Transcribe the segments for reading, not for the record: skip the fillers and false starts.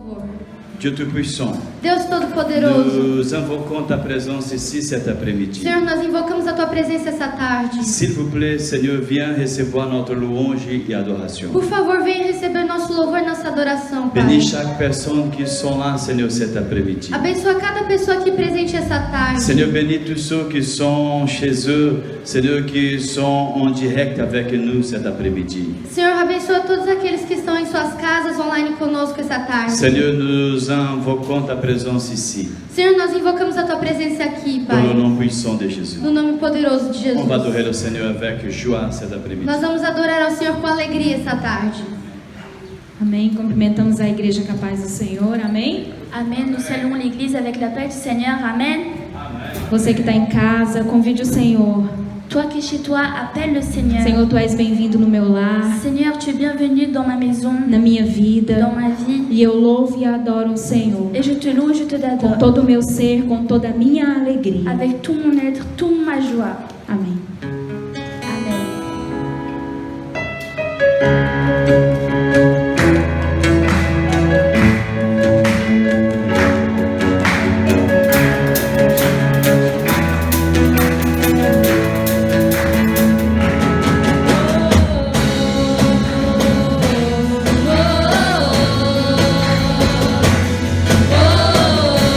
favor. Dieu Tout-Puissant, Deus Todo-Poderoso, nous invoquons ta présence ici cet après-midi. Senhor, nós invocamos a Tua presença essa tarde. S'il vous plaît, Seigneur, viens recevoir notre louange et adoration. Por favor, venha receber nosso louvor e nossa adoração, Pai. Bénis chaque personne qui sont là, Seigneur, cet après-midi. Abençoa cada pessoa aqui presente essa tarde. Seigneur, bénis tous ceux qui sont chez eux, Seigneur, qui sont en direct avec nous cet après-midi. Senhor, abençoa todos aqueles que estão em suas casas online conosco essa tarde. Seigneur, nous invoquons ta présence ici, Senhor, nós invocamos a Tua presença aqui, dans le Pai. nom puissant de Jésus. No nome poderoso de On va Jesus. adorer le Seigneur avec joie cet après-midi. Nós vamos adorar ao Senhor com alegria essa tarde. Amém. Cumprimentamos a igreja com a paz do Senhor. Amém. Amen. Nous saluons l'Église avec la paix du Seigneur. Amen. Você que está em casa, convide o Senhor. Toi qui es chez toi, appelle le Seigneur. Senhor, tu és bem-vindo no meu lar, Seigneur, tu es bienvenu dans ma maison, na minha vida. dans ma vie. E eu louvo e adoro o Senhor. Et je te loue, je te Com adore. todo o meu ser, com toda a minha alegria. Avec tout mon être, toute ma joie. Amém. Amen. Oh,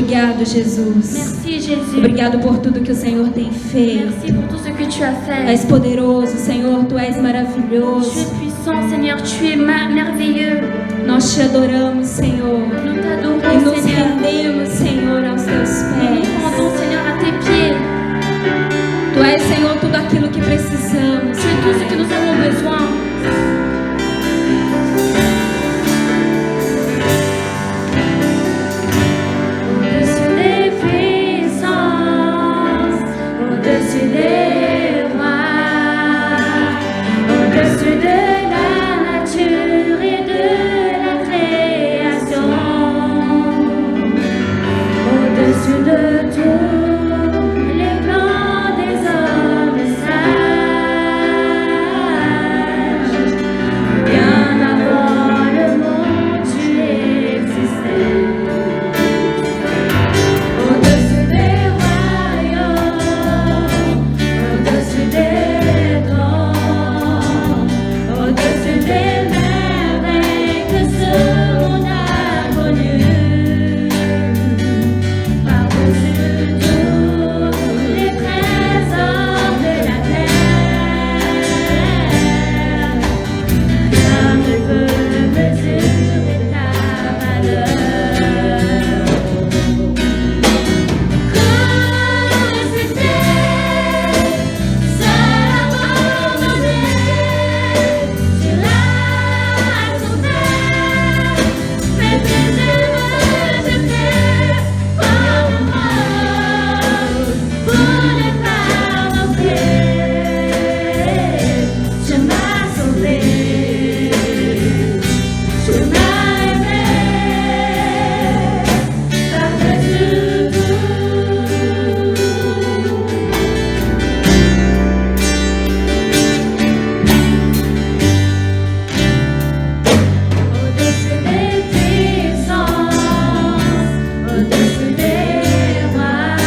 Obrigado, Jesus. Merci Jésus. Obrigado por tudo que o Senhor tem feito. Merci pour tout ce que tu as Tu fait. és poderoso, Senhor, Tu és Tu es maravilhoso. puissant, Seigneur, tu es merveilleux. Nós te adoramos, Senhor. Nous E t'adorons, nos Seigneur. rendemos, Senhor, aos Teus Nous nous pés. rendons, Seigneur, à tes pieds. Tu és, Senhor, tudo aquilo que precisamos. Tu es tout ce que nous avons besoin. Au-dessus des puissances, au-dessus des rois, au-dessus de la nature et de la création, au-dessus de tous les plans des hommes sages, bien avant le monde tu existais. Au-dessus des royaumes, au-dessus des trônes, au-dessus des merveilles que ce monde a connues, par-dessus tous les trésors de la terre, rien ne peut mesurer ta valeur. Ressuscité, seul abandonné, tu l'as sauvé, mais tes œuvres jetés par le monde pour ne pas m'offrir. Tu m'as sauvé, tu m'as aimé, par-dessus tout. Au-dessus des puissances, au-dessus des rois,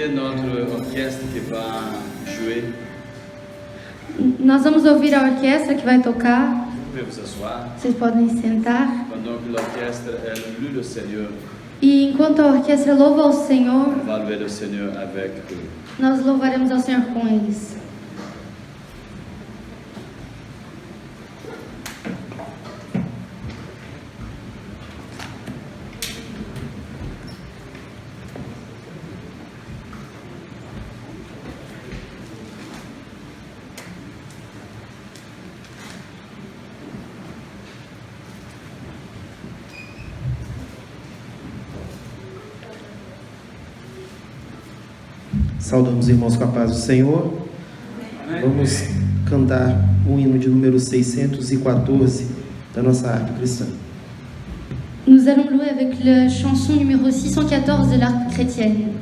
écouter notre orchestre qui va jouer. Nós vamos ouvir a orquestra que vai tocar. Vous pouvez vous asseoir. Vocês podem sentar. Pendant que l'orchestre loue le Seigneur, E enquanto a orquestra louva ao Senhor, on va louer le Seigneur avec eux. nós louvaremos ao Senhor com eles. Saudamos irmãos com a paz do Senhor. Vamos cantar o hino de número 614 da nossa harpa cristã. Nous allons louer avec la chanson numéro 614 de l'harpe chrétienne.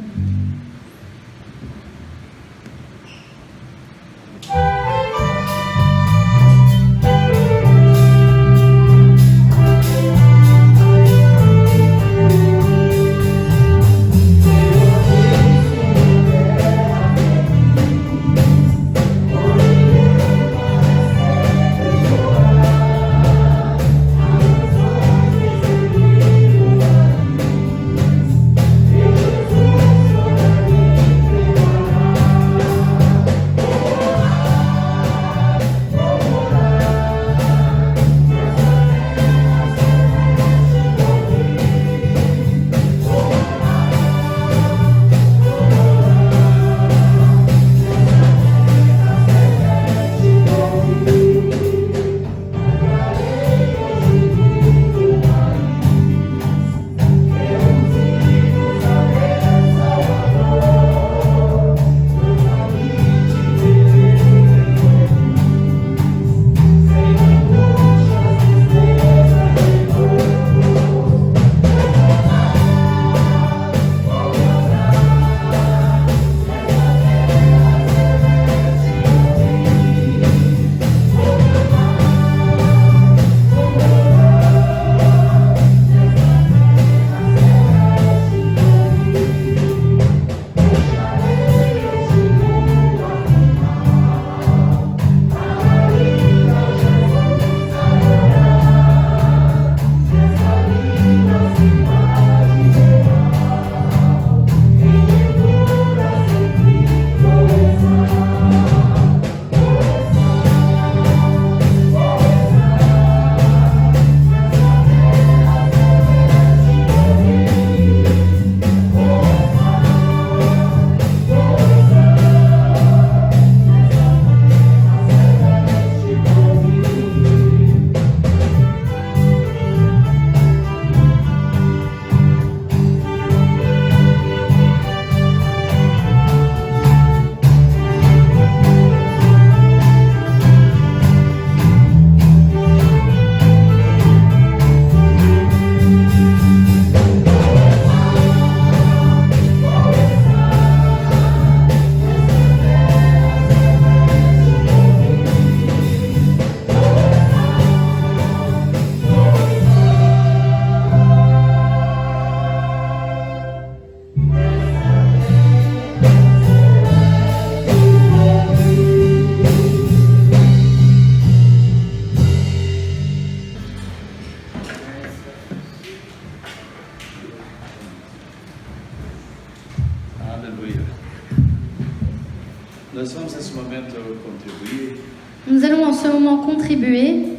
Nós vamos nesse momento contribuir Nous allons en ce moment contribuer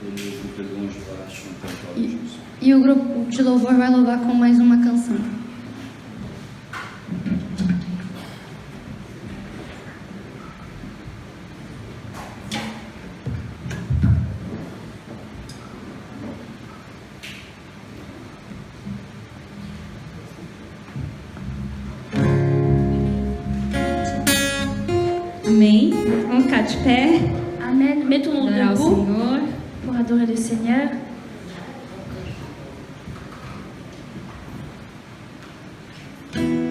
e o grupo de longe vai chantar todos juntos. e o grupo de louvor vai louvar com mais uma canção. Amém. Vamos ficar de pé, Amen. Mettons-nous adorar o debout Senhor. pour adorer le Seigneur. Amém.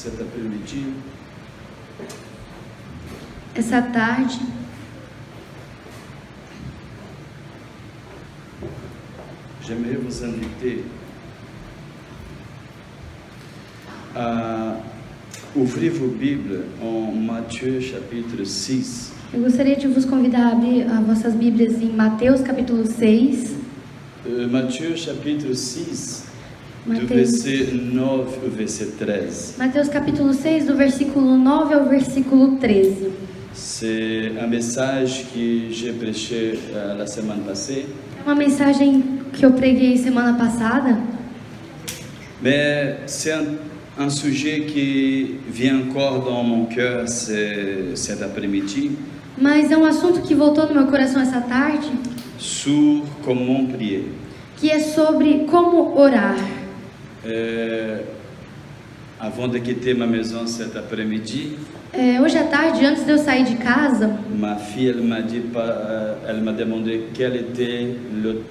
cet après-midi, essa tarde, j'aimerais vous inviter à ouvrir vos Bibles en Matthieu chapitre 6. eu gostaria de vos convidar a abrir as vossas Bíblias em Mateus capítulo 6. Matthieu chapitre 6, du Mateus, verset 9 au verset 13. Mateus capítulo 6, do versículo 9 ao versículo 13. C'est un message que j'ai prêché la semaine passée, É uma mensagem que eu preguei semana passada, mais c'est un sujet qui vient encore dans mon cœur cet après-midi, mas é um assunto que voltou no meu coração essa tarde, sur comment prier. que é sobre como orar. Avant de quitter ma maison cet après-midi, Hoje à tarde, antes de eu sair de casa, ma fille elle m'a demandé quel était le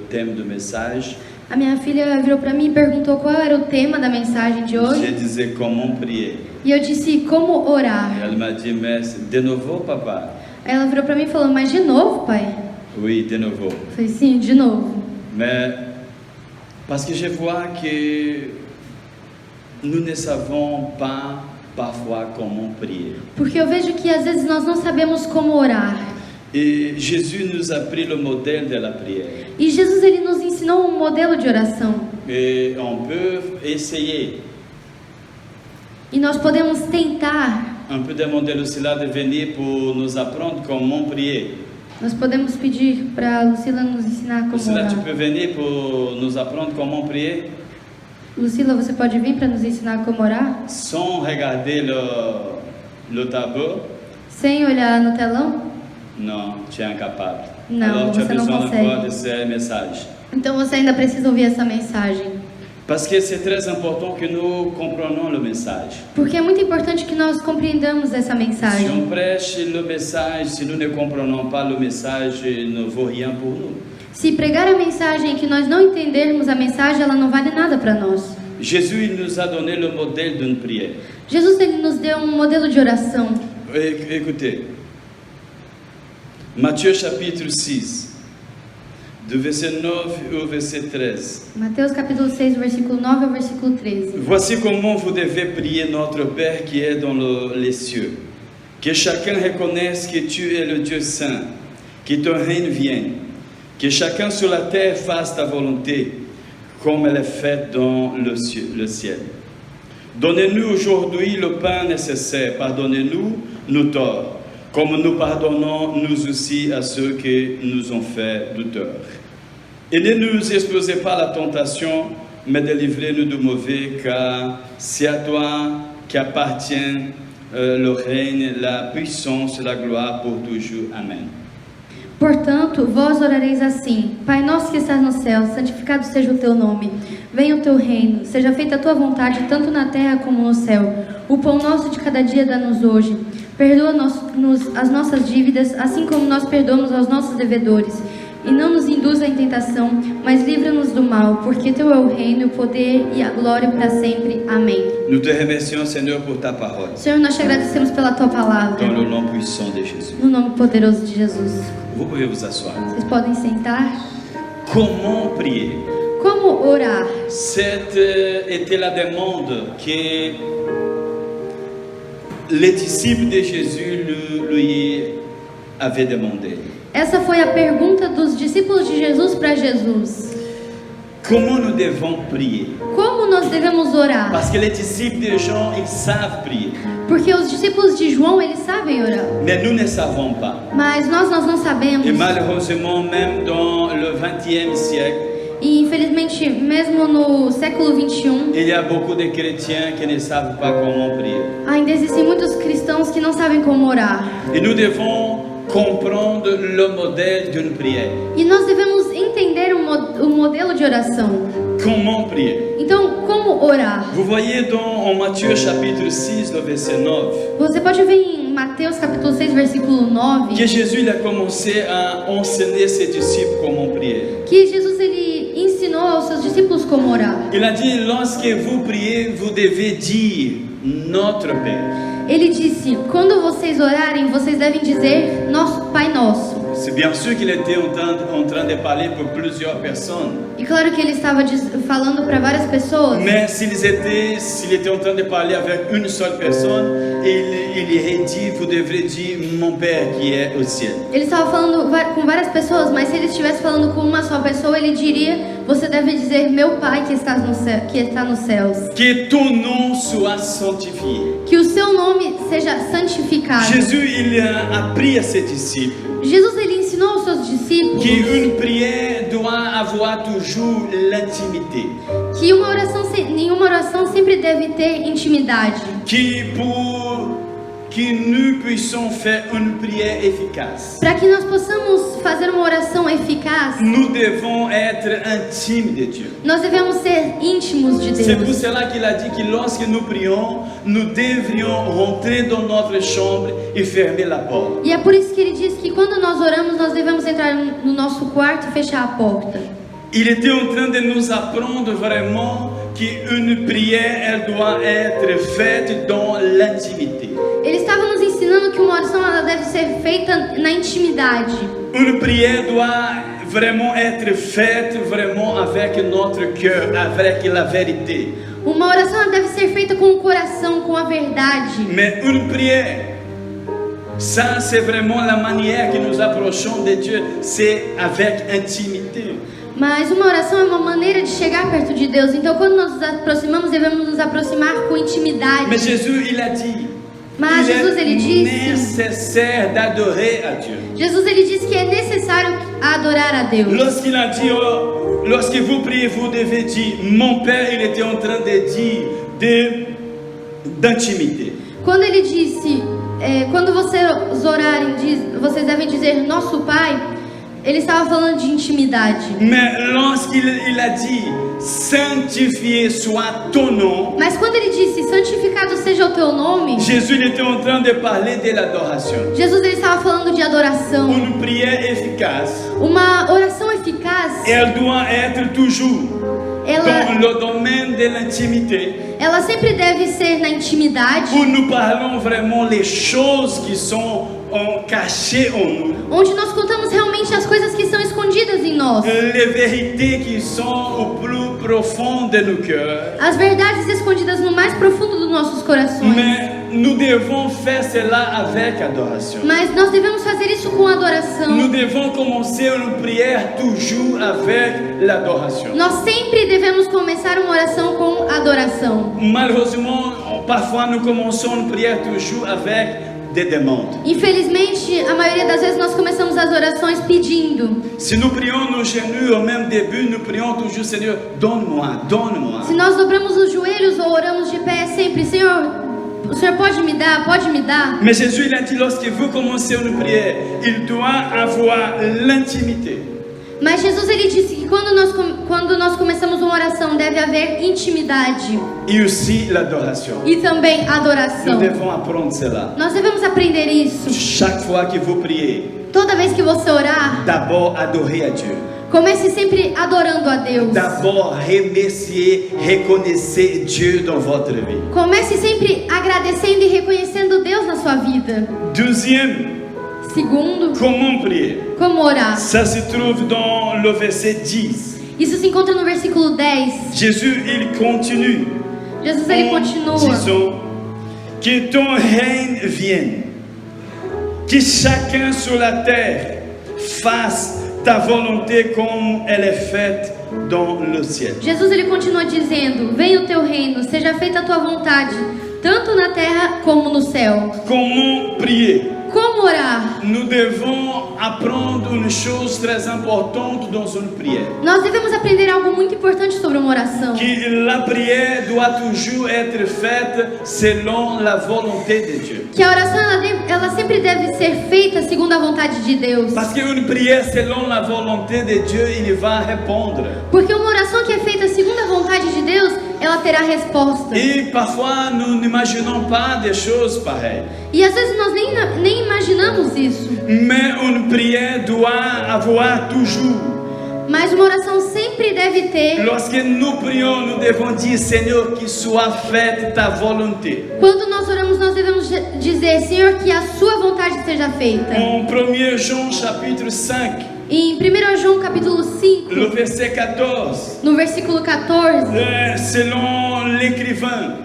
thème du message. a minha filha virou para mim e perguntou qual era o tema da mensagem de Je hoje. disais comment prier. E eu disse, como orar? Elle m'a dit, mais de nouveau, papa? Aí ela virou para mim e falou, mas de novo, pai? Oui, de nouveau. Eu falei, sim, de novo. Mais parce que je vois que nous ne savons pas parfois comment prier. Porque eu vejo que às vezes nós não sabemos como orar. Et Jésus nous a pris le modèle de la prière. E Jesus, ele nos ensinou um modelo de oração. Et on peut essayer. E nós podemos tentar, On peut demander à Lucilla de venir pour nous apprendre comment prier. nós podemos pedir para a Lucila nos ensinar como Lucilla, tu orar. peux venir pour nous apprendre comment prier Lucila, você pode vir para nos ensinar como orar? sans regarder le tableau? Sem olhar no telão? Non, tu es incapable. Non, Alors tu as você não besoin consegue. encore de ces messages. Então você ainda precisa ouvir essa mensagem. Parce que c'est très important que nous comprenions le message. Porque é muito importante que nós compreendamos essa Si mensagem. on prêche le message, si nous ne comprenons pas le message, il ne vaut rien pour nous. Se pregar a mensagem e que nós não entendermos a mensagem, ela não vale nada para nós. Jésus il nous a donné le modèle d'une prière. Jesus, ele nos deu um modelo de oração. Écoutez, Matthieu chapitre 6, du verset 9 au verset 13. Mateus capítulo 6, do versículo 9 ao versículo 13. Voici comment vous devez prier notre Père qui est dans les cieux. Que chacun reconnaisse que tu es le Dieu saint, que ton règne vienne, que chacun sur la terre fasse ta volonté, comme elle est faite dans le ciel. Donnez-nous aujourd'hui le pain nécessaire, pardonnez-nous nos torts, comme nous pardonnons nous aussi à ceux qui nous ont fait du tort. Et ne nous exposez pas à la tentation, mais délivrez-nous du mauvais, car c'est à toi qu'appartient le règne, la puissance, la gloire pour toujours. Amen. Portanto, vós orareis assim: Pai nosso que estás no céu, santificado seja o teu nome. Venha o teu reino, seja feita a tua vontade, tanto na terra como no céu. O pão nosso de cada dia dá-nos hoje. Perdoa-nos as nossas dívidas, assim como nós perdoamos aos nossos devedores. E não nos induza em tentação, mas livra-nos do mal, porque teu é o reino, o poder e a glória para sempre. Amém. Nous te remercions, Seigneur, pour ta parole, Senhor, nós te agradecemos pela tua palavra, dans le nom puissant de Jésus. no nome poderoso de Jesus. Vous pouvez vous asseoir. Vocês podem sentar. Comment prier? Como orar? Cette était la demande que les disciples de Jésus lui avaient demandé. Essa foi a pergunta dos discípulos de Jesus para Jesus. Comment nous devons prier? Como nós devemos orar? Parce que les disciples de Jean, ils savent prier. Porque os discípulos de João, eles sabem orar. Mais nous ne savons pas. Mas nós não sabemos. Et malheureusement, même dans le XXe siècle, E infelizmente, mesmo no século 21, il y a beaucoup de chrétiens qui ne savent pas comment prier. ainda existem muitos cristãos que não sabem como orar. Et nous devons comprendre le modèle d'une prière. E nós devemos entender o modelo de oração. Comment prier? Então, como orar? Vous voyez en Matthieu chapitre 6, le verset 9, Você pode ver em Mateus capítulo 6, versículo 9, que Jésus il a commencé à enseigner ses disciples comment prier. que Jesus ele ensinou aos seus discípulos como orar. Il a dit, lorsque vous priez, vous devez dire. Notre Père. Ele disse: quando vocês orarem, vocês devem dizer nosso Pai Nosso. C'est bien sûr qu'il était en train de parler pour plusieurs personnes. E claro que ele estava falando para várias pessoas. Mais s'il était en train de parler avec une seule personne, il aurait dit, vous devrez dire mon Père qui est au ciel. Ele estava falando com várias pessoas, mas se ele estivesse falando com uma só pessoa, ele diria: você deve dizer meu Pai que está nos céus. Que ton nom soit sanctifié. Que o seu nome seja santificado. Jésus, il a appris à ses disciples Jesus, ele ensinou aos seus discípulos qu'une prière doit avoir toujours l'intimité. que nenhuma oração sempre deve ter intimidade. Que nous puissions faire une prière efficace, Para que nós possamos fazer uma oração eficaz, nous devons être intimes de Dieu. nós devemos ser íntimos de C'est pour Deus. cela qu'il a dit que lorsque nous prions, nous devrions rentrer dans notre chambre et fermer la porte. E é por isso que ele diz que quando nós oramos, nós devemos entrar no nosso quarto e fechar a porta. Il était en train de nous apprendre vraiment qu'une prière, elle doit être faite dans l'intimité. Ele estava nos ensinando que uma oração ela deve ser feita na intimidade. Une prière doit vraiment être faite vraiment avec notre cœur, avec la vérité. Uma oração ela deve ser feita com o coração, com a verdade. Mais une prière, ça c'est vraiment la manière que nous approchons de Dieu, c'est avec intimité. Mas uma oração é uma maneira de chegar perto de Deus. Então, quando nós nos aproximamos, devemos nos aproximar com intimidade. Mais Jésus, il a dit, Mas Jesus, ele il disse, est nécessaire d'adorer à Dieu. Jesus, ele disse que é necessário adorar a Deus. Lorsqu'il a dit, lorsque vous priez, vous devez dire, mon Père, il était en train de dire d'intimité. Quando ele disse, quando vocês orarem, vocês devem dizer nosso Pai, ele estava falando de intimidade. Mais lorsqu'il a dit, sanctifié soit ton nom, Mas quando ele disse, santificado seja o teu nome, Jésus il était en train de parler de l'adoration. Jesus, ele estava falando de adoração. Une prière efficace, Uma oração eficaz, elle doit être toujours ela, dans le domaine de l'intimité, ela sempre deve ser na intimidade, où nous parlons vraiment les choses qui sont cachées en nous, onde nós contamos realmente as coisas que são escondidas em nós, les vérités qui sont au plus profond de nos cœurs. as verdades escondidas no mais profundo dos nossos corações. Mais nous devons faire cela avec adoration. Mas nós devemos fazer isso com Nous adoração. devons commencer une prière toujours avec l'adoration. Nós sempre devemos começar uma oração com adoração. Malheureusement, parfois nous commençons une prière toujours avec des demandes. Infelizmente, a maioria das vezes nós começamos as orações pedindo. Si nous prions nos genoux au même début, nous prions toujours, Seigneur, donne-moi, donne-moi. Se nós dobramos os joelhos ou oramos de pé, é sempre, Senhor, o Senhor pode me dar, pode me dar. Mais Jésus, il a dit, lorsque vous commencez une prière, il doit avoir l'intimité. Mas Jesus, ele disse que quando nós começamos uma oração, deve haver intimidade Et aussi l'adoration. e também Nous adoração. devons apprendre cela. Nós devemos aprender isso. Chaque fois que vous priez, Toda vez que você orar, d'abord adorer à Dieu. comece sempre adorando a Deus. D'abord remercier, reconnaissez Dieu dans votre vie. Comece sempre agradecendo e reconhecendo Deus na sua vida. Deuxième, Segundo, comment prier? como orar. Ça se trouve dans le verset 10. Isso se encontra no versículo 10. Jésus, il continue Jesus, ele en continua. disant que ton règne vienne, que chacun sur la terre fasse ta volonté comme elle est faite dans le ciel. Jesus, ele continua dizendo: venha o teu reino, seja feita a tua vontade, tanto na terra como no céu. Comment prier? Como orar? Nous devons apprendre une chose très importante dans une prière. Nós devemos aprender algo muito importante sobre uma oração. Que la prière doit toujours être faite selon la volonté de Dieu. Que a oração ela sempre deve ser feita segundo a vontade de Deus. Parce qu'une prière selon la volonté de Dieu, il va répondre. Porque uma oração que é feita segundo a vontade de Deus, ela terá resposta. Et parfois, nous n'imaginons pas des choses pareilles. E às vezes nós nem imaginamos isso. Mais une prière doit avoir toujours Mas uma oração sempre sempre deve ter. Lorsque nous prions, nous devons dire, Seigneur, qu'il soit faite ta volonté. Quando nós oramos, nós devemos dizer, Senhor, que a sua vontade seja feita. En 1 Jean chapitre 5, Em 1 João capítulo 5, le verset 14, no versículo 14, selon l'écrivain,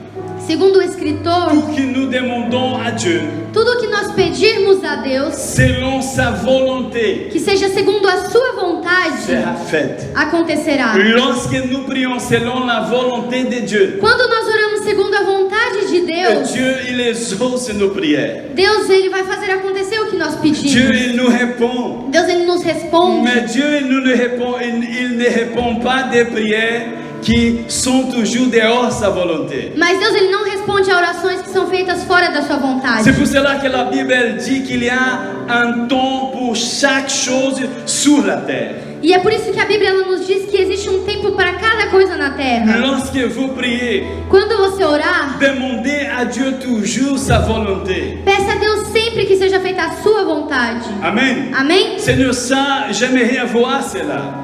segundo o escritor, tout que nous demandons à Dieu, tudo que nós pedirmos a Deus, selon sa volonté, que seja segundo a sua vontade, sera faite. acontecerá. Lorsque nous prions selon la volonté de Dieu, Quando nós oramos segundo a vontade de Deus, Dieu il exauce nos prières. Deus ele vai fazer acontecer o que nós Dieu pedimos. il nous répond. Deus ele nos responde. Mais Dieu il nous ne répond, il ne répond pas des prières qui sont toujours dehors sa volonté. Mas Deus ele não responde a orações que são feitas fora da sua vontade. C'est pour cela que la Bible elle dit qu'il y a un temps pour chaque chose sur la terre. E é por isso que a Bíblia ela nos diz que existe um tempo para cada coisa na terra. Lorsque vous priez, Quando você orar, demandez à Dieu toujours sa volonté. peça a Deus sempre que seja feita a sua vontade. Amen. Amém? Seigneur, ça, j'aimerais avoir cela.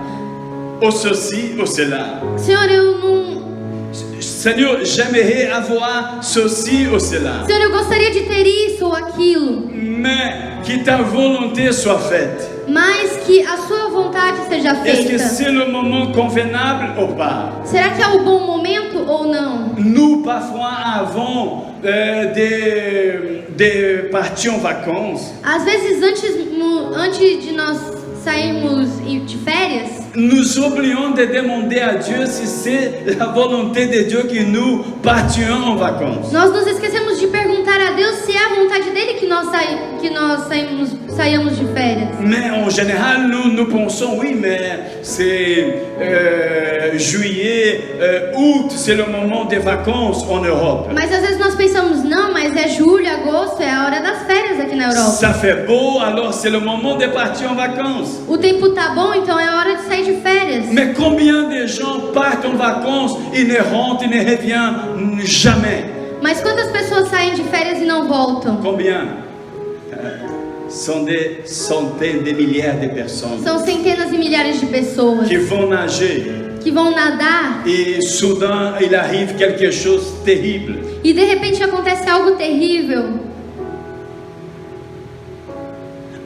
Ou ceci, ou cela. Senhor, eu não... Seigneur, j'aimerais avoir ceci ou cela. Senhor, eu gostaria de ter isso ou aquilo. Mais que ta volonté soit faite. Mas que a sua vontade seja Est-ce que feita. c'est le moment convenable ou pas? Será que é o bom momento ou não? Nous, parfois, avant de partir en vacances, Às vezes, antes de nós sairmos de férias, nous oublions de demander à Dieu si c'est la volonté de Dieu que nous partions en vacances. nós nos esquecemos de perguntar a Deus se é a vontade dele que nós saímos de férias. Mais en général, nous pensons, oui, mais c'est juillet, août, c'est le moment des vacances en Europe. Mas às vezes nós pensamos, não, mas é julho, agosto, é a hora das férias aqui na Europa. Ça fait beau, alors c'est le moment de partir en vacances. O tempo tá bom, então é a hora de sair de férias. Mais combien de gens partent en vacances et ne rentrent et ne reviennent jamais? Mas quantas pessoas saem de férias e não voltam? Combien? Sont des centaines de milliards de personnes São centenas e milhares de pessoas qui vont nager que vão nadar et soudain il arrive quelque chose de terrible. e de repente acontece algo terrível.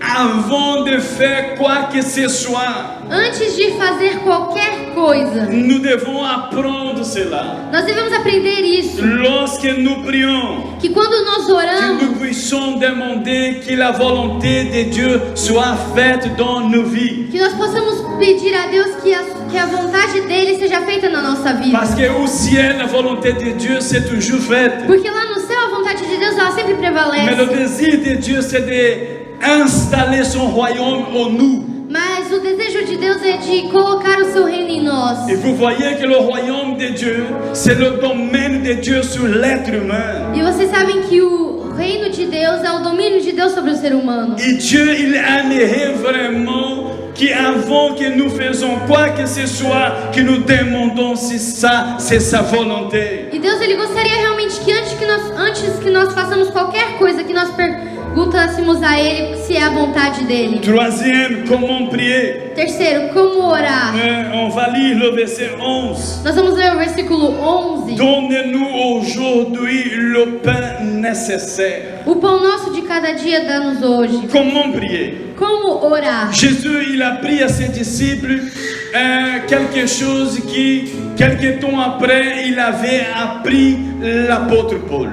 Avant de faire quoi que ce soit, Antes de fazer qualquer coisa, nous devons apprendre cela. nós devemos aprender isso. Lorsque nous prions, Que quando nós que oramos, nous puissions demander que la volonté de Dieu soit faite dans nos vies. que nós possamos pedir a Deus que a vontade dele seja feita na nossa vida. Parce qu'au ciel, la volonté de Dieu c'est toujours faite. Porque lá no céu a vontade de Deus ela sempre Mais le prevalece. désir de Dieu c'est d'installer son royaume en nous. Mas o desejo de Deus é de colocar o seu reino em nós. Et vous voyez que le royaume de Dieu, c'est le domaine de Dieu sur l'être humain. E vocês sabem que o reino de Deus é o domínio de Deus sobre o ser humano. Et Dieu, il aimerait vraiment qu'avant que nous faisons quoi que ce soit, que nous demandons si ça, c'est sa volonté. E Deus ele gostaria realmente que antes que nós façamos qualquer coisa, que nós perguntássemos a ele se é a vontade dele. Troisième, comment prier? Terceiro, como orar? On va lire le verset 11. Nós vamos ler o versículo 11. Donnez-nous aujourd'hui le pain nécessaire. O pão nosso de cada dia dá-nos hoje. Comment prier? Como orar? Jésus, il a pris à ses disciples quelque chose qui, quelque temps après, il avait appris l'apôtre Paul.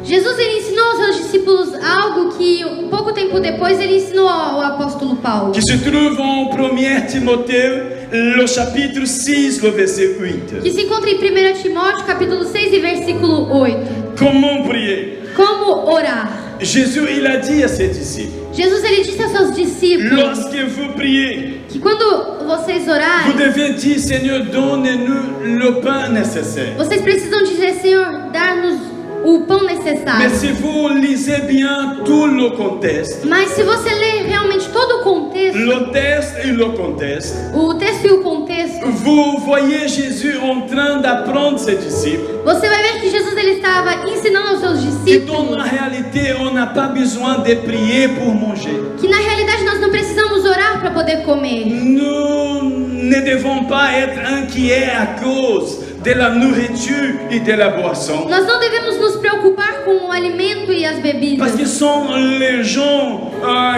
Jesus ele ensinou aos seus discípulos algo que pouco tempo depois ele ensinou ao apóstolo Paulo. Qui se trouve en 1 Timothée, le chapitre 6, le verset 8. Que se encontra em 1 Timóteo, capítulo 6 e versículo 8. Comment prier? Como orar? Jésus, il a dit à ses disciples, Jesus ele disse aos seus discípulos lorsque vous priez, que quando vocês vous orarem, devez dire, Seigneur, donne-nous le pain nécessaire. vocês precisam dizer, Senhor, dar-nos o pão Mais necessário. si vous lisez bien tout le contexte, Mas se você ler realmente todo o contexto, le texte et le contexte, o texto e o contexto, vous voyez Jésus en train d'apprendre ses disciples você vai ver que Jesus ele estava ensinando aos seus que dans discípulos la réalité, on n'a pas besoin de prier pour manger. que na realidade nós não precisamos orar para poder comer. Nous ne devons pas être inquiets à cause de la nourriture et de la boisson. Nós não devemos nos preocupar com o alimento e as bebidas. Parce que ce sont les gens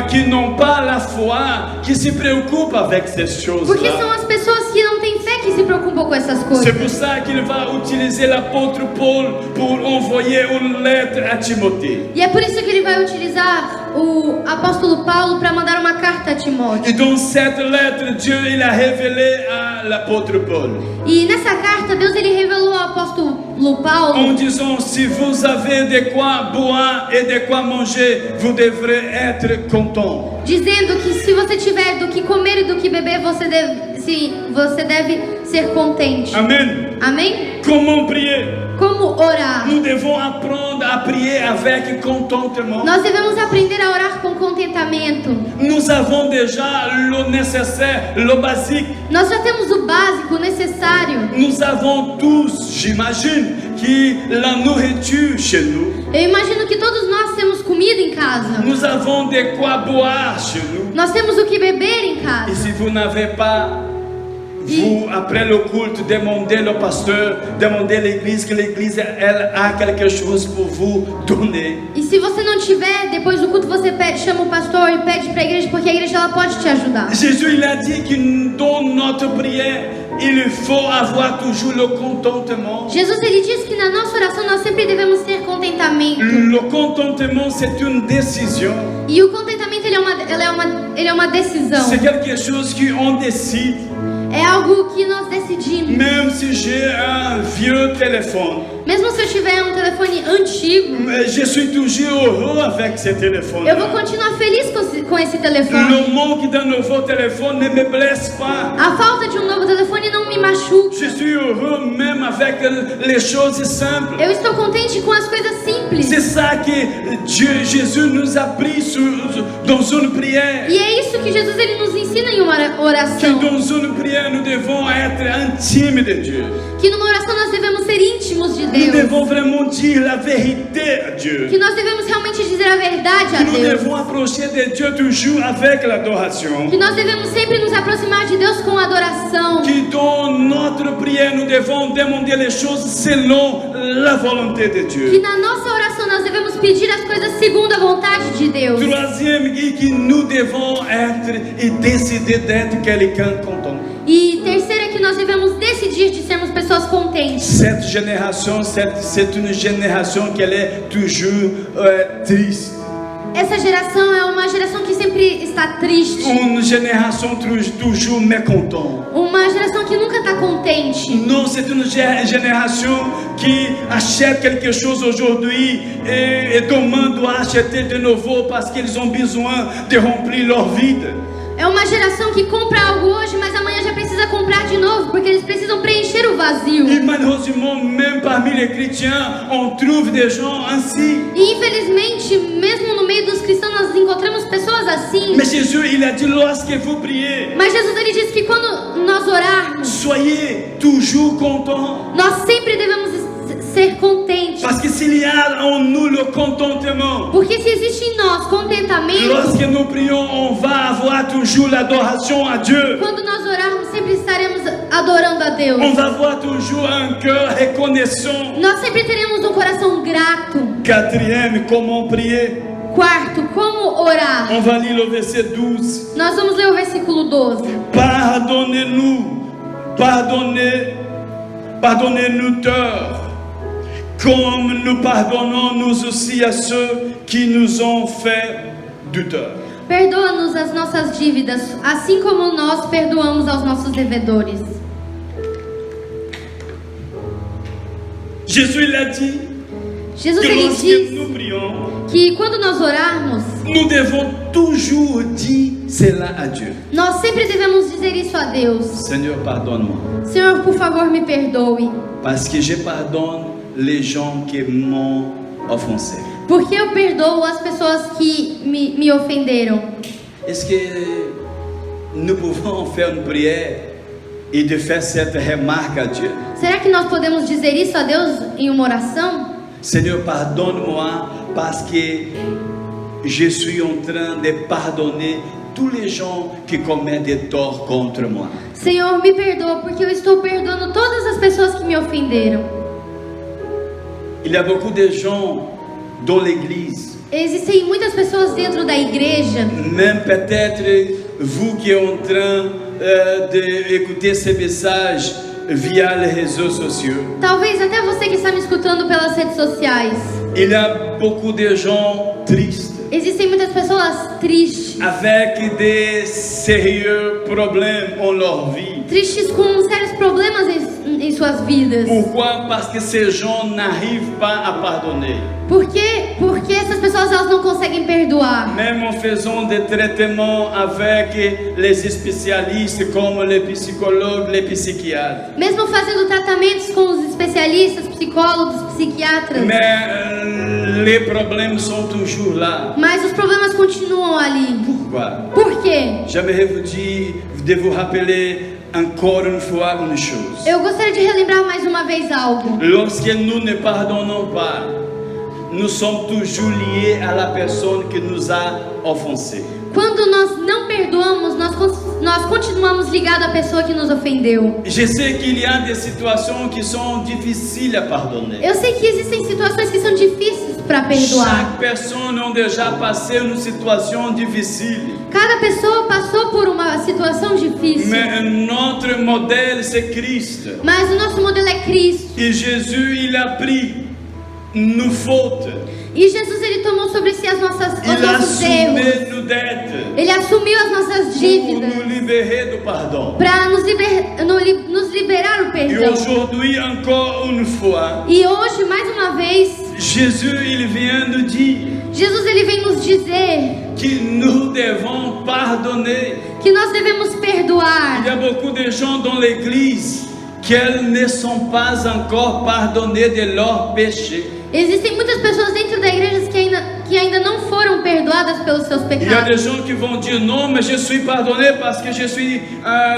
qui n'ont pas la foi qui se préoccupent avec ces Porque choses-là. são as pessoas que não têm fé que se preocupam com essas coisas. C'est pour ça qu'il va utiliser l'apôtre Paul pour envoyer une lettre à Timothée. E é por isso que ele vai utilizar o apóstolo Paulo para mandar uma carta a Timóteo. Et dans cette lettre, Dieu il a révélé à l'apôtre Paul E nessa carta, Deus ele revelou ao apóstolo en Paulo, disant, si vous avez de quoi boire et de quoi manger, vous devrez être content. dizendo que se você tiver do que comer e do que beber, você deve ser contente. Amen. Amém? Comment prier? Como orar? Nous devons apprendre à prier avec contentement. Nós devemos aprender a orar com contentamento. Nous avons déjà le nécessaire, le basique. Nós já temos o básico, o necessário. Nous avons tous, j'imagine, qui la nourriture chez nous. Eu imagino que todos nós temos comida em casa. Nous avons de quoi boire chez nous. Nós temos o que beber em Et casa. si vous n'avez pas, vous, après le culte, demandez le pasteur, demandez l'église, que l'église, elle a quelque chose pour vous donner. E se você não tiver, depois do culto você chama o pastor e pede para a igreja, porque a igreja ela pode te ajudar. Jésus, il a dit que dans notre prière, il faut avoir toujours le contentement. Jesus ele diz que na nossa oração nós sempre devemos ter contentamento. Le contentement, c'est une décision. E o contentamento ele é uma decisão. C'est quelque chose qu'on décide. É algo que nós decidimos. Même si j'ai un vieux téléphone, Mesmo se eu tiver um telefone antigo, je suis toujours heureux avec ce téléphone. eu vou continuar feliz com esse telefone. Le manque d'un nouveau téléphone ne me blesse pas. A falta de um novo telefone não me machuca. Je suis heureux même avec les choses simples. Eu estou contente com as coisas simples. C'est ça que Jésus nous a pris dans une prière. E é isso que Jesus ele nos ensina em uma Que oração. dans une prière, nous devons être intimes de Dieu. Que numa oração nós devemos ser íntimos de Nous Deus. devons vraiment dire la vérité à Dieu. Que nós devemos realmente dizer a verdade a Que nous Deus. devons approcher de Dieu toujours avec l'adoration. Que nós devemos sempre nos aproximar de Deus com adoração. Que dans notre prière, nous devons demander les choses selon la volonté de Que Dieu. na nossa oração nós devemos pedir as coisas segundo a vontade de Deus. Troisième, et que nous devons être et décider d'être quelqu'un content. E terceiro é que nós devemos decidir de sermos pessoas contentes. Cette génération, c'est une génération qui est toujours triste. Essa geração é uma geração que sempre está triste. Une génération toujours mécontente. Uma geração que nunca está contente. Non, c'est une génération qui achète quelque chose aujourd'hui et demain doit acheter de nouveau parce qu'ils ont besoin de remplir leur vide. É uma geração que compra algo hoje, mas amanhã já precisa comprar de novo, porque eles precisam preencher o vazio. Et malheureusement, même parmi les chrétiens, on trouve des gens ainsi. E infelizmente, mesmo no meio dos cristãos, nós encontramos pessoas assim. Mais Jésus, il a dit, lorsque vous priez, Mas Jesus ele disse que quando nós orarmos, soyez toujours contents. nós sempre devemos ser contentes. Parce que s'il y a en nous le contentement, Porque se existe em nós contentamento, lorsque nous prions, on va avoir toujours l'adoration à Dieu. quando nós orarmos, sempre estaremos adorando a Deus. On va avoir toujours un cœur reconnaissant. Nós sempre teremos um coração grato. Quatrième, comment prier? Quarto, como orar? On va lire le verset 12. Nós vamos ler o versículo 12. Pardonnez-nous, pardonnez-nous tort, comme nous pardonnons nous aussi à ceux qui nous ont fait du tort. Perdoa-nos as nossas dívidas, assim como nós perdoamos aos nossos devedores. Jésus il a dit Jesus que ele lorsque diz nous prions, que quando nós orarmos, nous devons toujours dire cela à Dieu. nós sempre devemos dizer isso a Deus. Seigneur, pardonne-moi, Senhor, por favor, me perdoe, parce que je pardonne les gens qui m'ont offensé. porque eu perdoo as pessoas que me ofenderam. Est-ce que nous pouvons faire une prière et de faire cette remarque à Dieu? Será que nós podemos dizer isso a Deus em uma oração? Seigneur, pardonne-moi parce que je suis en train de pardonner tous les gens qui commettent des torts contre moi. Senhor, me perdoa, porque eu estou perdoando todas as pessoas que me ofenderam. Il y a beaucoup de gens dans l'église, Existem muitas pessoas dentro da igreja, même peut-être vous qui êtes en train d'écouter ces messages via les réseaux sociaux. talvez até você que está me escutando pelas redes sociais. Il y a beaucoup de gens tristes, Existem muitas pessoas tristes, avec des sérieux problèmes en leur vie. tristes com sérios problemas em suas vidas. Pourquoi? Parce que ces gens n'arrivent pas à pardonner. Por quê? Porque essas pessoas elas não conseguem perdoar. Même en faisant des traitements avec les spécialistes comme les psychologues, les psychiatres. Mesmo fazendo tratamentos com os especialistas, psicólogos, psiquiatras, Mais les problèmes sont toujours là. mas os problemas continuam ali. Pourquoi? Por quê? J'aimerais vous dire, de vous rappeler encore une fois une chose. Eu gostaria de relembrar mais uma vez algo. Lorsque nous ne pardonnons pas, nous sommes toujours liés à la personne qui nous a offensés. Quando nós não perdoamos, nós continuamos ligados à pessoa que nos ofendeu. Je sais qu'il y a des situations qui sont difficiles à pardonner. Eu sei que existem situações que são difíceis para perdoar. Chaque personne a déjà passé une situation difficile. Cada pessoa passou por uma situação difícil. Mais notre modèle, c'est Christ. Mas o nosso modelo é Cristo. Et Jésus, il a pris nos fautes. E Jesus ele tomou sobre si os Il a nossos erros. assumé nos dettes Ele assumiu as nossas pour dívidas nous libérer du pardon. para nos liberar o Et perdão. aujourd'hui, encore une fois, E hoje, mais uma vez, Jésus, il vient nous dire Jesus ele vem nos dizer que nous devons pardonner. que nós devemos Il y perdoar. a beaucoup de gens dans l'église qui ne sont pas encore pardonnés de leurs péchés. Existem muitas pessoas dentro da igreja que ainda não foram perdoadas pelos seus Il y a des pecados. gens qui vont dire non, mais je suis pardonné parce que je suis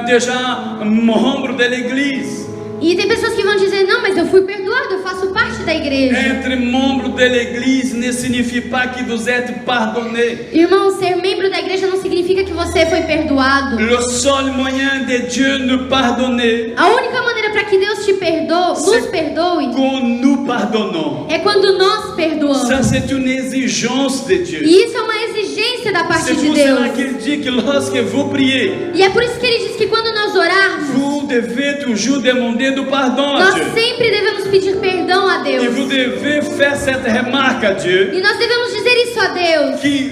déjà membre de l'église. E tem pessoas que vão dizer, não, mas eu fui perdoado, eu faço parte da igreja. Être membre de l'église ne signifie pas que vous êtes pardonné. Irmão, ser membro da igreja não significa que você foi perdoado. Le seul moyen de Dieu nous pardonner, A única maneira para que Deus te perdoe, nos perdoe, quand nous pardonnons. é quando nós perdoamos. Ça, c'est une exigence de Dieu. E isso é uma exigência da parte C'est de pour cela Deus. qu'il dit que lorsque vous priez, E é por isso que ele diz que quando nós orarmos, vous devez toujours demander du pardon à nós Dieu. sempre devemos pedir perdão a Et vous Deus. devez faire cette remarque à Dieu, E nós devemos dizer isso a Deus, qui,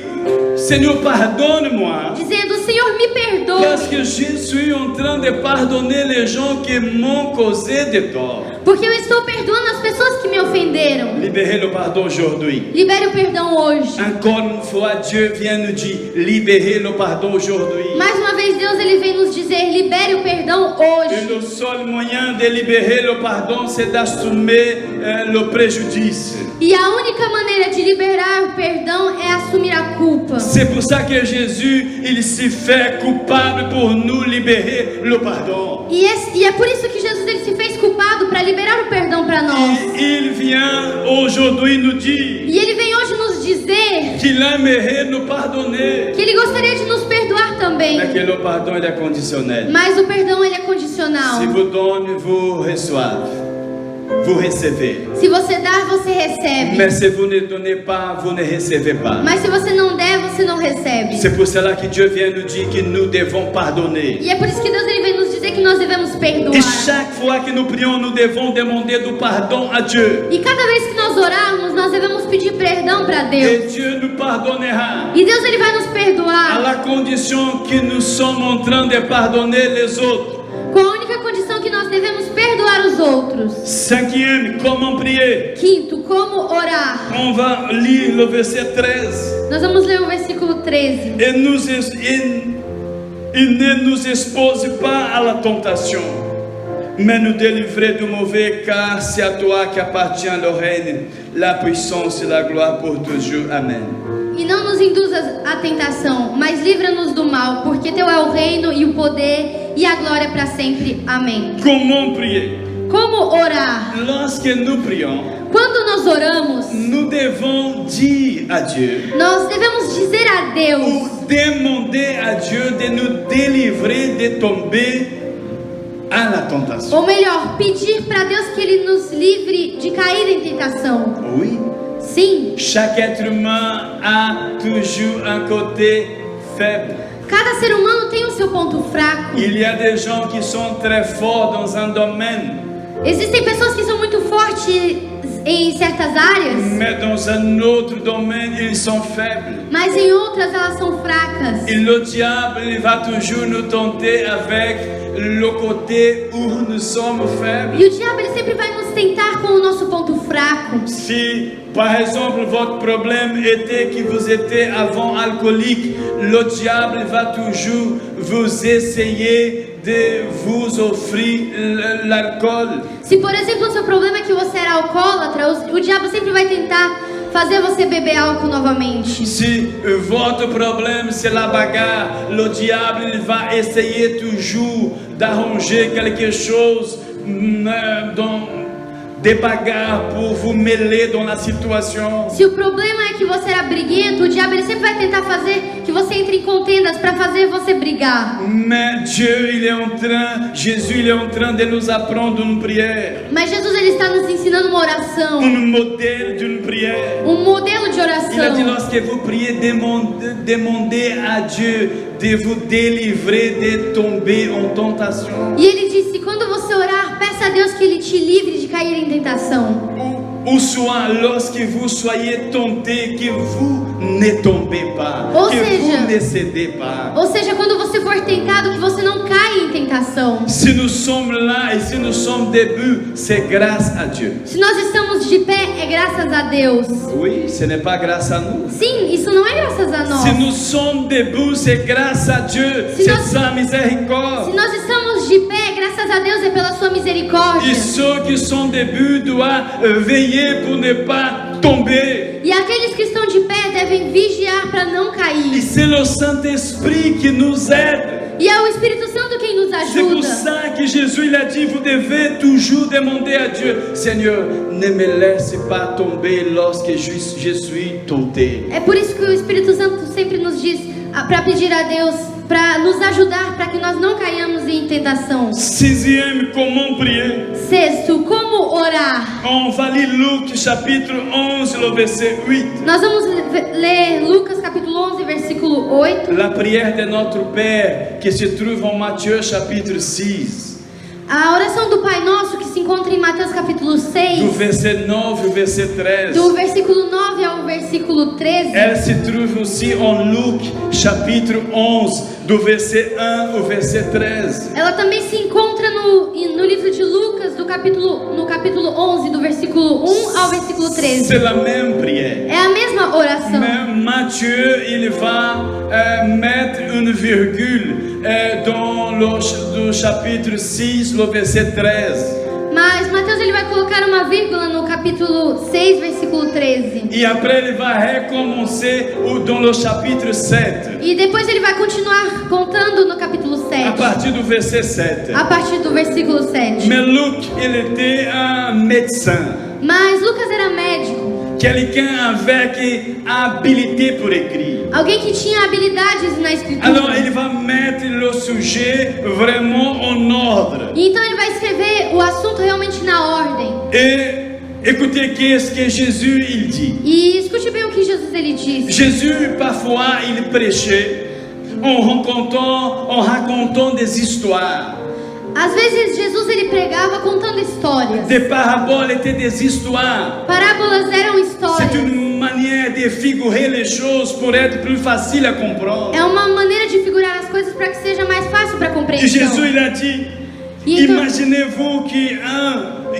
Seigneur, pardonne-moi, dizendo, Senhor, me perdoe, parce que je suis en train de pardonner les gens qui m'ont causé des torts. porque eu estou perdoando as pessoas que me ofenderam. Libérez le pardon aujourd'hui. Libere o perdão hoje. Encore une fois, Dieu vient nous dire, libérez le pardon aujourd'hui. Mais uma vez Deus ele vem nos dizer, libere o perdão Et hoje. le seul moyen de libérer le pardon, c'est d'assumer le préjudice. E a única maneira de liberar o perdão é assumir a culpa. C'est pour ça que Jésus, il s'est fait coupable pour nous libérer le pardon. E é por isso que Jesus ele se fez culpado para liberar o perdão para nós. Et il vient aujourd'hui nous dire E ele vem hoje nos dizer qu'il aimerait nous pardonner. que ele gostaria de nos perdoar também. Mais que le pardon il est conditionnel. Mas o perdão ele é Si condicional. vous donnez, vous recevez. Vous recevez. Se você dá, você recebe. Mais si vous ne donnez pas, vous ne recevez pas. Mas se você não der, você não recebe. C'est pour cela que Dieu vient nous dire que nous devons pardonner. E é por isso que Deus ele vem nos dizer que nós devemos perdoar. Et chaque fois que nous prions, nous devons demander du pardon à Dieu. E cada vez que nós orarmos, nós devemos pedir perdão para Deus. Et Dieu nous pardonnera. E Deus ele vai nos À perdoar la condition que nous sommes en train de pardonner les autres. com a única condição que nós devemos perdoar os outros. Cinquième, comment prier? Quinto, como orar? On va lire le verset 13. Nós vamos ler o versículo 13. Il ne nous expose pas à la tentation, mais nous délivrer du mauvais, car c'est à toi qu'appartient le règne, la puissance et la gloire pour toujours. Amen. E não nos induza à tentação, mas livra-nos do mal, porque teu é o reino e o poder e a glória para sempre. Amém. Comment prier? Como orar? Lorsque nous prions, Quando nós oramos, nous devons dire à Dieu nós devemos dizer a Deus ou demander à Dieu de nous délivrer de tomber à la tentation. Ou melhor, pedir para Deus que Ele nos livre de cair em tentação. Oui. Sim, Chaque être humain a toujours un côté faible. cada ser humano tem o seu ponto fraco. Il y a des gens qui sont très forts dans un domaine, Existem pessoas que são muito fortes em certas áreas, mais dans un autre domaine, ils sont faibles. mas em outras elas são fracas. Et le diable il va toujours nous tenter avec le côté où nous sommes faibles. E o diabo ele sempre vai nos tentar com o nosso ponto fraco. Si, par exemple, votre problème était que vous étiez avant alcoolique, le diable va toujours vous essayer de vous offrir l'alcool. Se, por exemplo, o seu problema é que você era alcoólatra, o diabo sempre vai tentar fazer você beber álcool novamente. Si votre problème c'est la bagarre, le diable il va essayer toujours d'arranger quelque chose des bagarres pour vous mêler dans la situation. Se o problema é que você era briguento, o diabo ele sempre vai tentar fazer que você entre em contendas para fazer você brigar. Mais Dieu il est en train, Jésus il est en train de nous apprendre une prière, Mas Jesus ele está nos ensinando uma oração, un modèle d'une prière. modelo de Il a dit oração. lorsque vous priez, demandez à Dieu de vous délivrer de tomber en tentation. E ele disse: quando você orar, peça a Deus que Ele te livre de cair em tentação. Ou soit lorsque vous soyez tenté, que vous ne tombez pas, Ou que seja, vous ne cédez pas. Ou seja, quando você for tentado, que você não caia em tentação. Si nous sommes là et si nous sommes debout, c'est grâce à Dieu. Se nós estamos de pé, é graças a Deus. Oui, ce n'est pas grâce à nous. Sim, isso não é graças a nós. Si nous sommes debout, c'est grâce à Dieu, Si c'est nós- sa Se miséricorde. nós estamos de pé, graças a Deus, é pela sua misericórdia. Et ceux qui sont debout doivent veiller pour ne pas tomber. E aqueles que estão de pé devem vigiar para não Et cair. c'est le Saint-Esprit qui nous aide. E é o Espírito Santo quem nos C'est pour ajuda. ça que Jésus il a dit, vous devez toujours demander à Dieu, Seigneur, ne me laisse pas tomber lorsque je suis tenté. É por isso que o Espírito Santo sempre nos diz para pedir a Deus para nos ajudar para que nós não caiamos em tentação. Sixième, comment prier? Sexto, como orar? On va lire Luc chapitre 11, le verset 8. Nós vamos ler Lucas capítulo 11, versículo 8. La prière de notre Père qui se trouve en Matthieu chapitre 6. A oração do Pai Nosso que se encontra em Mateus capítulo Du 6, verset 9 au verset 13. do versículo 9 ao versículo 13. Elle se trouve aussi en Luc chapitre 11, du verset 1 au verset 13. Ela também se encontra no livro de Lucas, no capítulo 11, do versículo 1 ao versículo 13. C'est la même prière. É a mesma oração. Mais Matthieu, il va mettre une virgule dans le chapitre 6, le verset 13. Mas Mateus ele vai colocar uma vírgula no capítulo 6, versículo 13. Et après, il va recommencer dans le chapitre 7, E depois ele vai continuar contando no capítulo à 7, partir du verset 7. a partir do versículo 7. Mais Luc, il était un médecin, Mas Lucas era médico, quelqu'un avec habilité pour écrire. alguém que tinha habilidades na Alors, escritura. il va mettre le sujet vraiment en ordre. E então ele vai escrever o assunto realmente na ordem. Et écoutez, qu'est-ce que Jésus il dit. E escute bem o que Jesus ele disse. Jésus, parfois, il prêchait en racontant des histoires. Às vezes Jesus ele pregava contando histórias. Des paraboles étaient des histoires. Parábolas eram C'est histórias. une manière de figurer les choses pour être plus facile à comprendre. É uma maneira de figurar as coisas para que seja mais fácil para Et compreensão. Jésus, il a dit, E então, imaginez-vous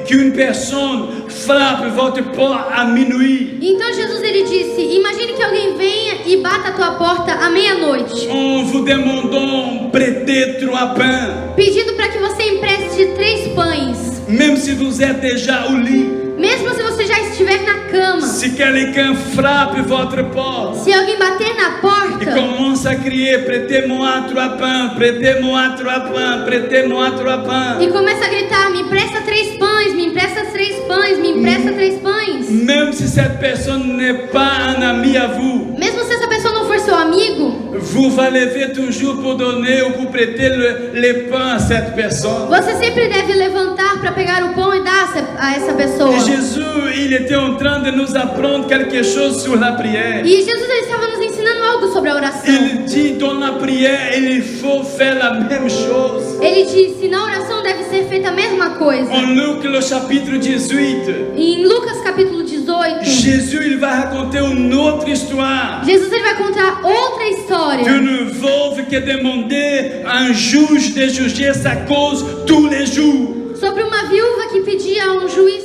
qu'une personne frappe votre porte à minuit. então Jesus ele disse: imagine que alguém venha e bata a tua porta à meia-noite, En vous demandant prêter 3 pains, pedindo para que você empreste 3 pães, même si vous êtes déjà au lit. mesmo se você já estiver na cama. Si quelqu'un frappe votre porte Se alguém bater na et porta commence à crier, prêtez-moi 3 pains, prêtez-moi 3 pains, prêtez-moi 3 pains. e começa a gritar: me empresta 3 pães, me empresta 3 pães, me empresta 3 pães, Même si cette personne n'est pas un ami à vous, mesmo se essa pessoa não for for seu amigo, vous va lever toujours pour donner ou pour prêter les pains à cette personne. você sempre deve levantar para pegar o pão e dar a essa pessoa. Et Jésus, il était en train de nous apprendre quelque chose sur la prière. E Jesus ele estava nos ensinando algo sobre a oração. Il dit dans la prière, il faut faire la même chose. Ele disse, na oração deve ser feita a mesma coisa. En Luc, le chapitre 18, Em Lucas capítulo 18, Jésus, il va raconter une autre histoire Jesus ele vai contar outra história d'une veuve qui demandait à un juge de juger sa cause tous les jours. sobre uma viúva que pedia a um juiz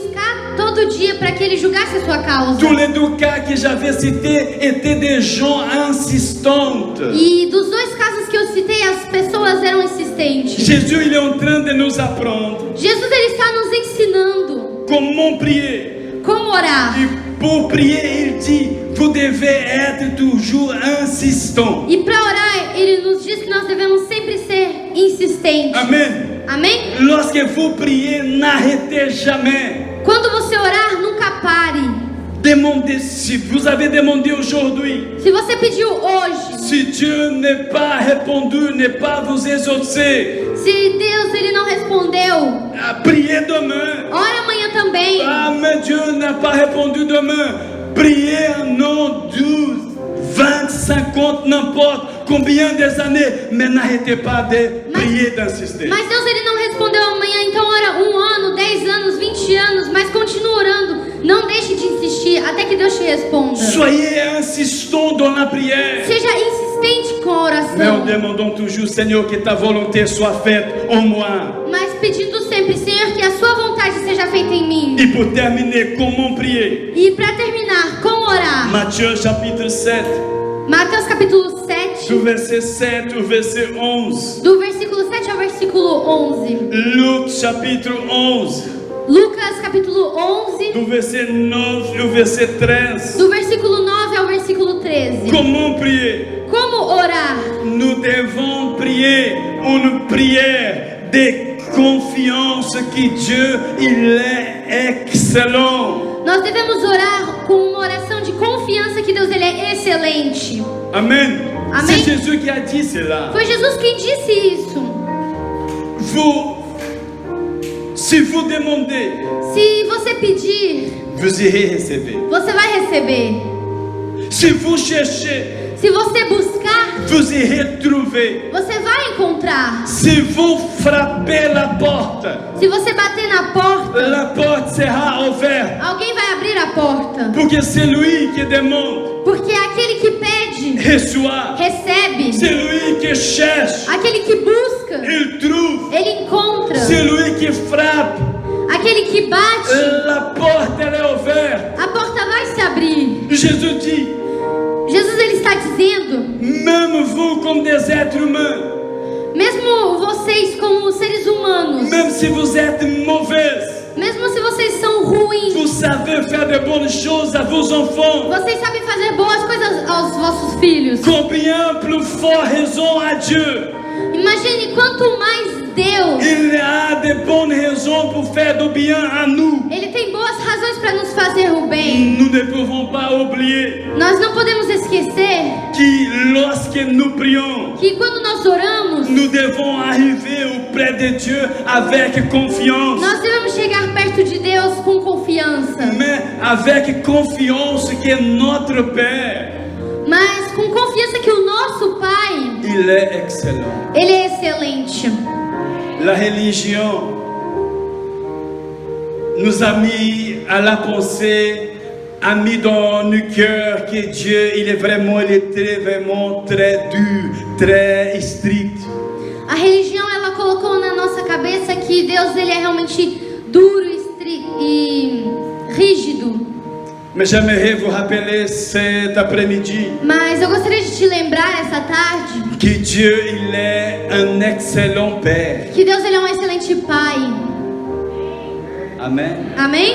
todo dia para que ele julgasse a sua causa. Tous les deux cas que j'avais cités étaient des gens insistantes. E dos dois casos que eu citei, as pessoas eram insistentes. Jésus, il est en train de nous apprendre Jesus ele está nos ensinando comment prier. como orar. Et pour prier, il dit, vous devez être toujours insistant. E para orar, ele nos diz que nós devemos sempre ser insistentes. Amen. Amém? Lorsque vous priez, n'arrêtez jamais. Quando você orar, nunca pare. Demandez, si vous avez demandé aujourd'hui, Se você pediu hoje, si Dieu n'est pas répondu, n'est pas vous exaucé, se Deus ele não respondeu, priez demain. ora amanhã também. Ah, mais Dieu n'a pas répondu demain. Priez un an, 12, 20, 50, n'importe combien des années, mais n'arrêtez pas de prier, d'insister. Mas Deus ele não respondeu amanhã, então ora 1 ano, 10 anos, 20 anos, mas continue orando. Não deixe de insistir até que Deus te responda. Soyez insistants dans la prière. Seja insistente com a Mais oração. en demandant toujours, Seigneur, que ta volonté soit faite en moi. Mas pedindo sempre, Senhor, que a sua vontade seja feita em mim. Et pour terminer, comment prier? E para terminar, como orar? Matthieu chapitre 7, Mateus capítulo 7, du verset 7 au verset 11. do versículo 7 ao versículo 11. Luc chapitre 11, Lucas capítulo 11, du verset 9 au verset 13. do versículo 9 ao versículo 13. Comment prier? Como orar? Nous devons prier une prière de confiance que Dieu, il est excellent. Nós devemos orar com uma oração de confiança que Deus ele é excelente. Amen. Amen. C'est Jésus qui a dit cela. Foi Jesus quem disse isso. Si vous demandez, Se você pedir, vous irez recevoir. você vai receber. Si vous cherchez, Se você buscar, vous irez trouver. você vai encontrar. Si vous frappez la porte, Se você bater na porta, la porte sera ouverte. alguém vai abrir a porta. Pour que celui qui demande Porque aquele que pede, reçoit. recebe. Celui qui cherche, Aquele que busca, il trouve. ele encontra. Celui qui frappe, Aquele que bate, la porte elle est ouverte. a porta vai se abrir. Jésus dit, Jesus ele está dizendo, même vous comme des êtres humains, mesmo vocês como seres humanos, même si vous êtes mauvais, mesmo se vocês são ruins, vous savez faire de bonnes choses à vos enfants. vocês sabem fazer boas coisas aos vossos filhos. Combien plus fort raison à Dieu. Imagine quanto mais Deus, Il a de bonnes raisons pour faire du bien à nous. ele tem boas razões para nos fazer o bem. Nous ne pouvons pas oublier Nós não podemos esquecer que lorsque nous prions, que quando nós oramos, nous devons arriver auprès de Dieu avec confiance. nós devemos chegar perto de Deus com confiança, Mais avec confiance que notre Père, mas com confiança que o nosso Pai, il est excellent. ele é excelente. La religion nous a mis à la pensée, a mis dans nos cœurs que Dieu, il est vraiment très dur, très strict. A religião ela colocou na nossa cabeça que Deus ele é realmente duro e rígido. Mais j'aimerais vous rappeler cet après-midi Mas eu gostaria de te lembrar essa tarde que Dieu, il est un excellent Père. que Deus ele é um excelente Pai. Amen. Amém?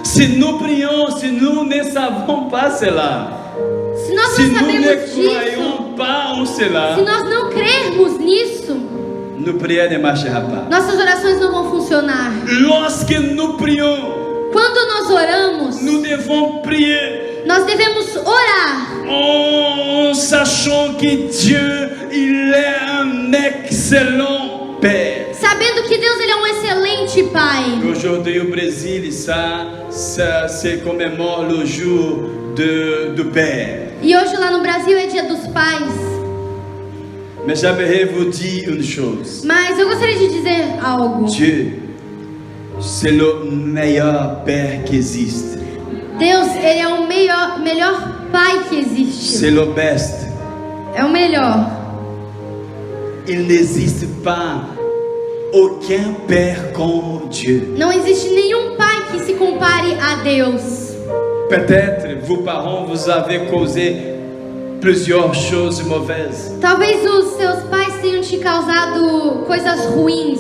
Si nous prions, si nous ne savons pas cela, Se nós si não nous ne sabemos disso, croyons pas en cela, se nós não crermos nisso, nos prières ne marchera pas. nossas orações não vão funcionar. Lorsque nous prions, Quando nós oramos, nous devons prier Nós devemos orar en sachant que Dieu, il est un excellent Père. sabendo que Deus ele é um excelente Pai. Aujourd'hui au Brésil, ça se commémore le jour du Père. E hoje lá no Brasil é Dia dos Pais. Mais j'aimerais vous dire une chose. Mas eu gostaria de dizer algo. Dieu, c'est le meilleur Père qui existe. Deus, ele é o melhor Pai que existe. C'est le best. É o melhor. Il n'existe pas aucun Père comme Dieu. Não existe nenhum pai que se compare a Deus. Peut-être, vos parents, vous avez causé plusieurs choses mauvaises. Talvez os seus pais tenham te causado coisas ruins.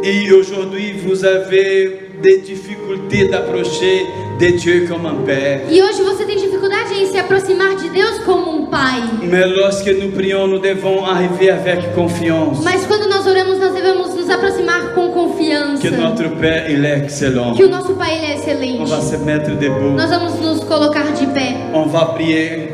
Et aujourd'hui, vous avez des difficultés d'approcher de Dieu comme un Père. E hoje você tem dificuldade em se aproximar de Deus como um pai. Mais lorsque nous prions, nous devons arriver avec confiance. Mas quando nós oramos, nós devemos nos aproximar com confiança. Que notre Père, il est excellent. Que o nosso Pai ele é excelente. On va se mettre debout. Nós vamos nos colocar de pé. On va prier.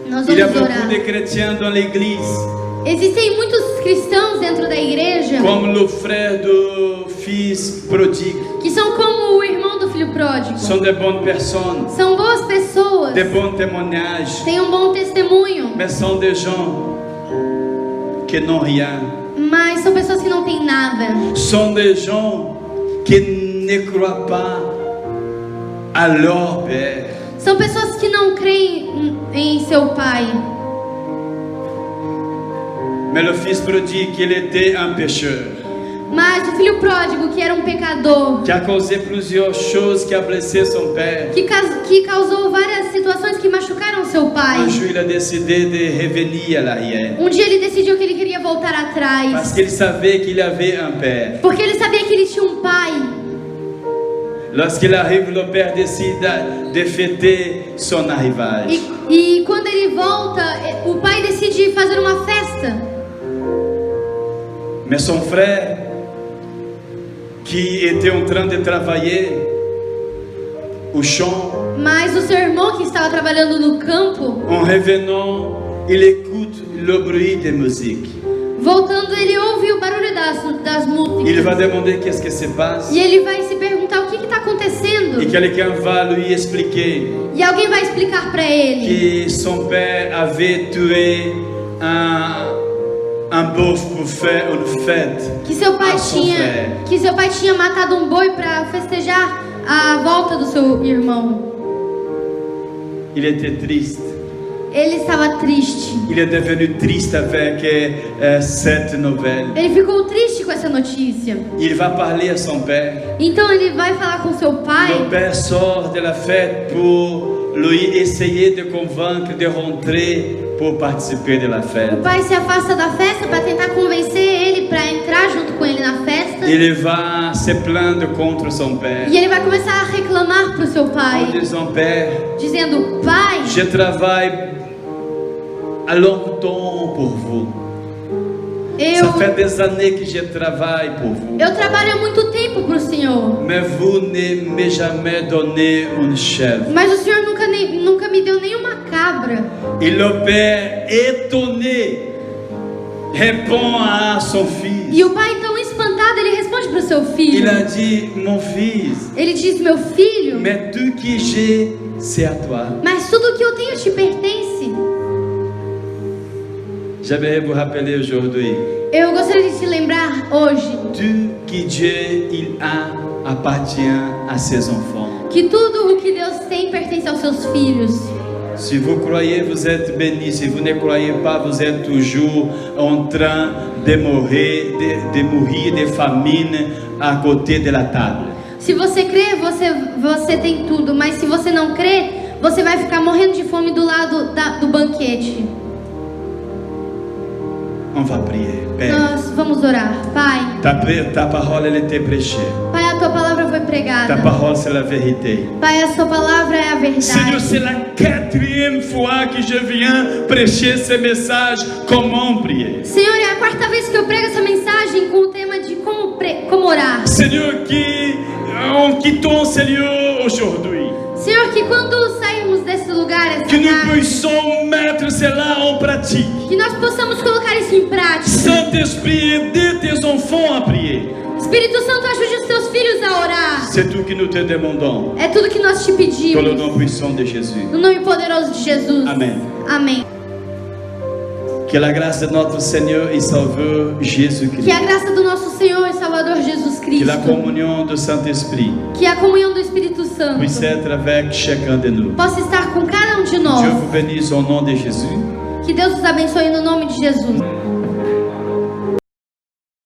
Nós Il y a vamos beaucoup orar. de chrétiens dans l'église, Existem muitos cristãos dentro da igreja comme le frère du fils prodigue. que são como o irmão do filho pródigo. Sont de bonnes personnes, São boas pessoas, de bons témoignages, têm um bom testemunho, mais sont des gens qui n'ont rien. mas são pessoas que não têm nada. Sont des gens qui ne croient pas à leur Père. São pessoas que não creem em seu pai. Mais le fils prodigue, il était un pécheur, Mas o filho pródigo, que era um pecador, qui a causé plusieurs choses, qui a blessé son père. que causou várias situações que machucaram seu pai. Un jour, il a décidé de revenir à l'arrière, Um dia ele decidiu que ele queria voltar atrás, parce qu'il savait qu'il avait un père. porque ele sabia que ele tinha um pai. Lorsqu'il arrive, le père décide de fêter son arrivage. E quando ele volta, o pai decide fazer uma festa. Mais son frère, qui était en train de travailler au champ, Mas o seu irmão, que estava trabalhando no campo, en revenant, il écoute le bruit de musique. voltando, ele ouve o barulho das músicas. Il va demander qu'est-ce qui se passe. E ele vai se perguntar o que está acontecendo. Et quelqu'un va lui expliquer E alguém vai explicar para ele que son père avait tué un bœuf pour faire une fête que seu pai à son frère. tinha matado um boi para festejar a volta do seu irmão. Il était triste. Ele estava triste. Il est devenu triste avec cette nouvelle. Ele ficou triste com essa notícia. Il va parler à son père. Então ele vai falar com seu Le pai. père sort de la fête pour lui essayer de convaincre de rentrer pour participer de la O fête. pai se afasta da festa para tentar convencer ele para entrar junto com ele na festa. Il va se plaindre contre son père E ele vai começar a reclamar pro seu en pai, disant: Père, dizendo: pai, je travaille à longtemps pour vous. Ça fait des années que je travaille pour vous. eu trabalho há muito tempo pro Senhor, Mais vous ne m'avez jamais donné une chèvre. mas o Senhor nunca me deu nenhuma cabra. Et le père, étonné, répond à son fils. E o pai, tão espantado, ele responde pro seu Il filho. a dit: Mon fils, Ele diz: meu filho, mais tout que j'ai, c'est à toi. mas tudo que eu tenho te pertence. J'aimerais vous rappeler aujourd'hui, Eu gostaria de te lembrar hoje tout que Dieu il a appartient à ses enfants. que tudo o que Deus tem pertence aos seus filhos. Si vous croyez, vous êtes bénis. Si vous ne croyez pas, vous êtes toujours en train de mourir, de mourir de famine à côté de la table. Se você crê, você tem tudo, mas se você não crê, você vai ficar morrendo de fome do lado do banquete. On va prier. Père, Nós vamos orar. Pai, ta parole, elle était prêchée. Pai, a tua palavra foi Ta pregada. parole, c'est la vérité. Pai, a sua palavra é a Seigneur, verdade. c'est la 4e fois que je viens prêcher ce message. Comment prier? Senhor, é a quarta vez que eu prego essa mensagem com o tema de como orar. Seigneur, en quittant ce lieu aujourd'hui, Senhor, que quando sairmos desse lugar, essa que nous tarde, puissions mettre cela en pratique. que nós possamos colocar isso em prática. Saint-Esprit, aide tes enfants à prier. Espírito Santo, ajude os teus filhos a orar. C'est tout que nous te demandons. É tudo que nós te Dans le pedimos. nom puissant de Jésus. No nome poderoso de Jesus. Amen. Amém. Que la grâce de notre Seigneur et Sauveur Jésus-Christ, Que a graça do nosso Senhor e Salvador Jesus que Cristo, la communion du Saint-Esprit que a comunhão do Espírito Santo puisse être avec chacun de nous. possa estar com cada um de Dieu nós. vous bénisse au nom de Jésus. Que Deus os abençoe no nome de Jesus.